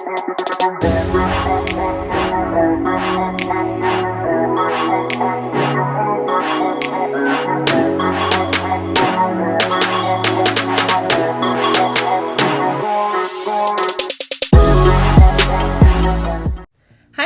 Hi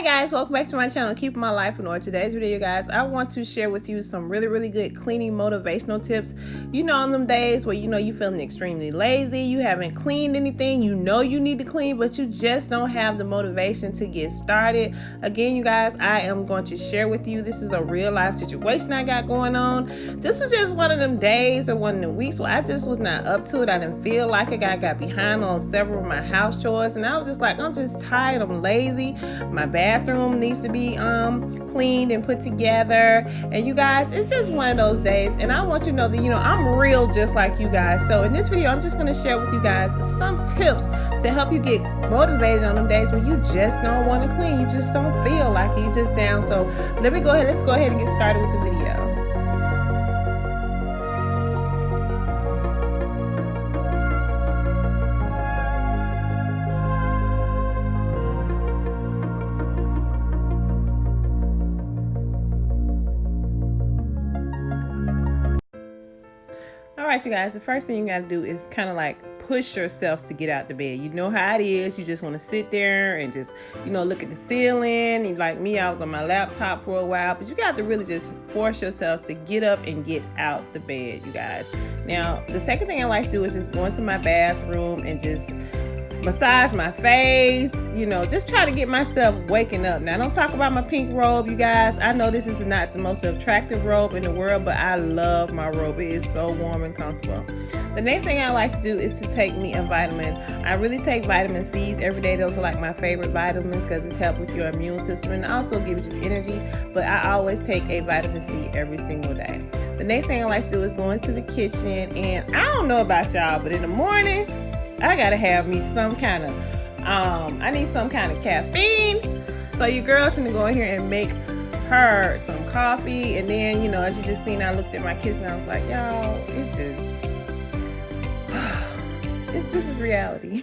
guys, welcome back to my channel, Keeping My Life in Order. Today's video, guys, I want to share with you some really good cleaning motivational tips. You know, on them days where you feeling extremely lazy, you haven't cleaned anything, you know you need to clean, but you just don't have the motivation to get started. Again, you guys, I am going to share with you, this is a real life situation I got going on. This was just one of them days or one of them weeks where I just was not up to it. I didn't feel like it. I got behind on several of my house chores, and I was just like, I'm just tired, I'm lazy. My bathroom needs to be cleaned and put together, and you guys, it's just one of those days, and I want you to know that I'm real just like you guys. So in this video, I'm just going to share with you guys some tips to help you get motivated on them days when you just don't want to clean, you just don't feel like it, you're just down. So let's go ahead and get started with the video. Alright, you guys, the first thing you got to do is kind of like push yourself to get out the bed. You know how it is. You just want to sit there and just, look at the ceiling. And like me, I was on my laptop for a while, but you got to really just force yourself to get up and get out the bed, you guys. Now, the second thing I like to do is just go into my bathroom and just massage my face, just try to get myself waking up. Now, don't talk about my pink robe, you guys. I know this is not the most attractive robe in the world, but I love my robe. It is so warm and comfortable. The next thing I like to do is to take me a vitamin. I really take vitamin C's every day. Those are like my favorite vitamins because it's help with your immune system and also gives you energy, but I always take a vitamin C every single day. The next thing I like to do is go into the kitchen, and I don't know about y'all, but in the morning, I gotta have me some kind of, I need some kind of caffeine. So your girl's gonna go in here and make her some coffee. And then, as you just seen, I looked at my kitchen, I was like, y'all, it's just, this is reality.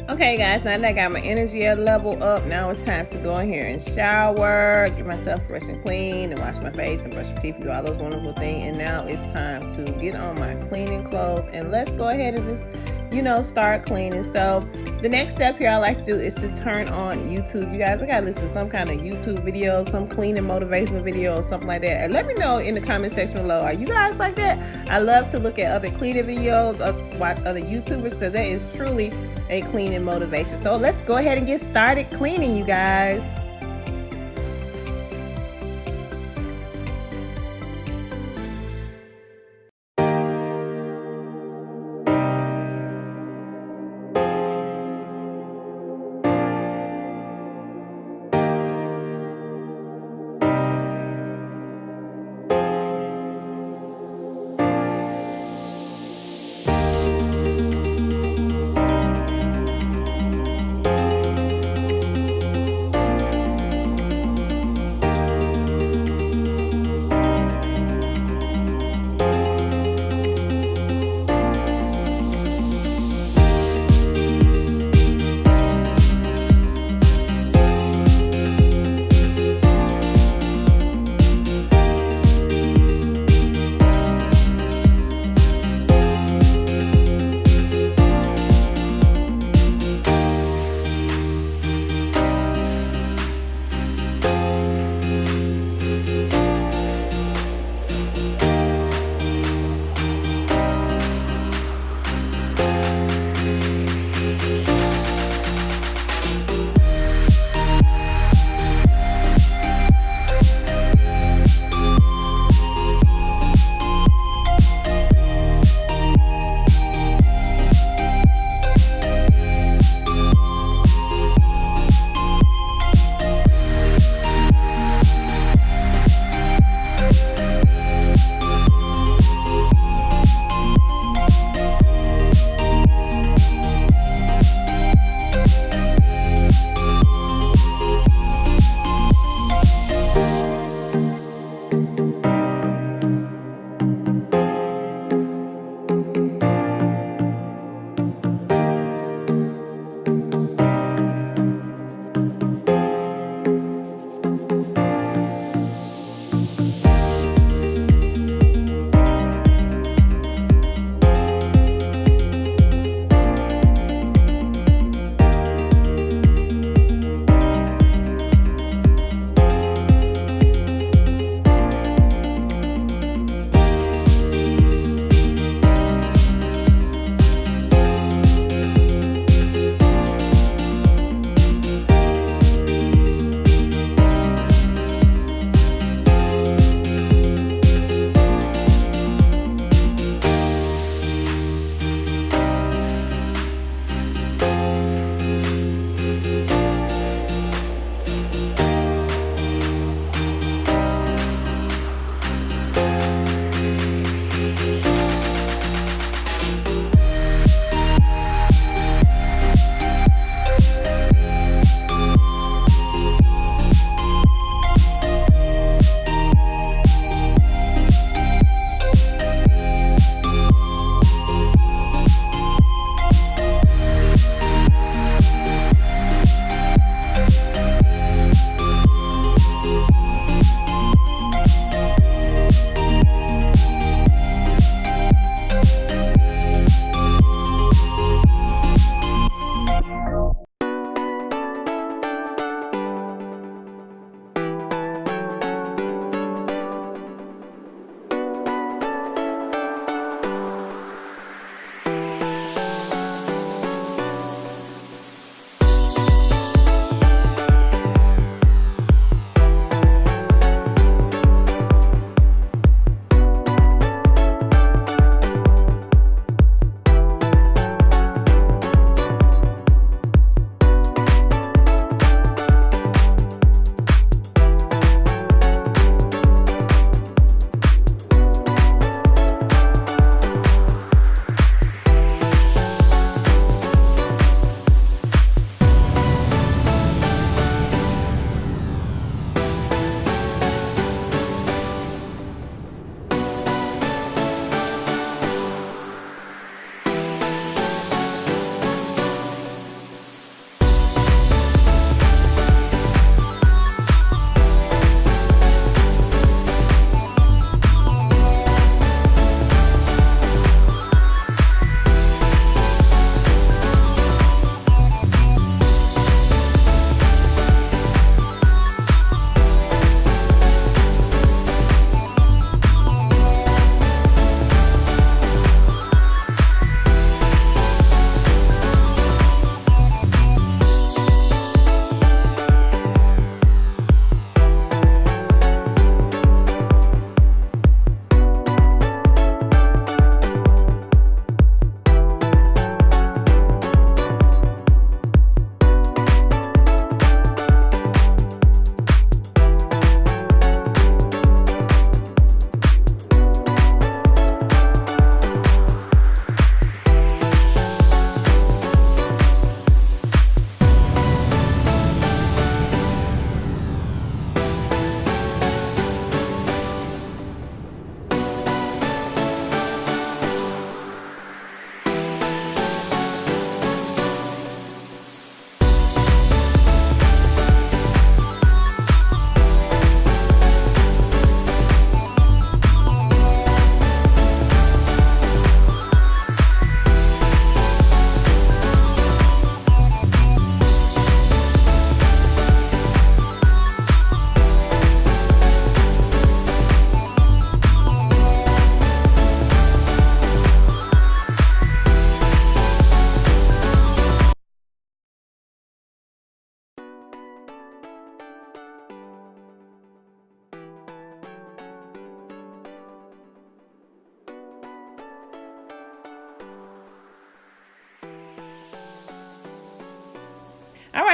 Okay guys, now that I got my energy level up, now it's time to go in here and shower, get myself fresh and clean, and wash my face and brush my teeth and do all those wonderful things. And now it's time to get on my cleaning clothes, and let's go ahead and just start cleaning. So the next step here I like to do is to turn on YouTube. You guys, I gotta listen to some kind of YouTube video, some cleaning motivational video or something like that, and let me know in the comment section below, are you guys like that? I love to look at other cleaning videos or watch other YouTubers, because that is truly a cleaning motivation. So let's go ahead and get started cleaning, you guys.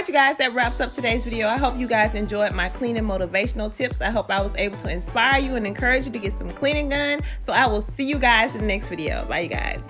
right, you guys, that wraps up today's video. I hope you guys enjoyed my cleaning motivational tips. I hope I was able to inspire you and encourage you to get some cleaning done. So I will see you guys in the next video. Bye, you guys.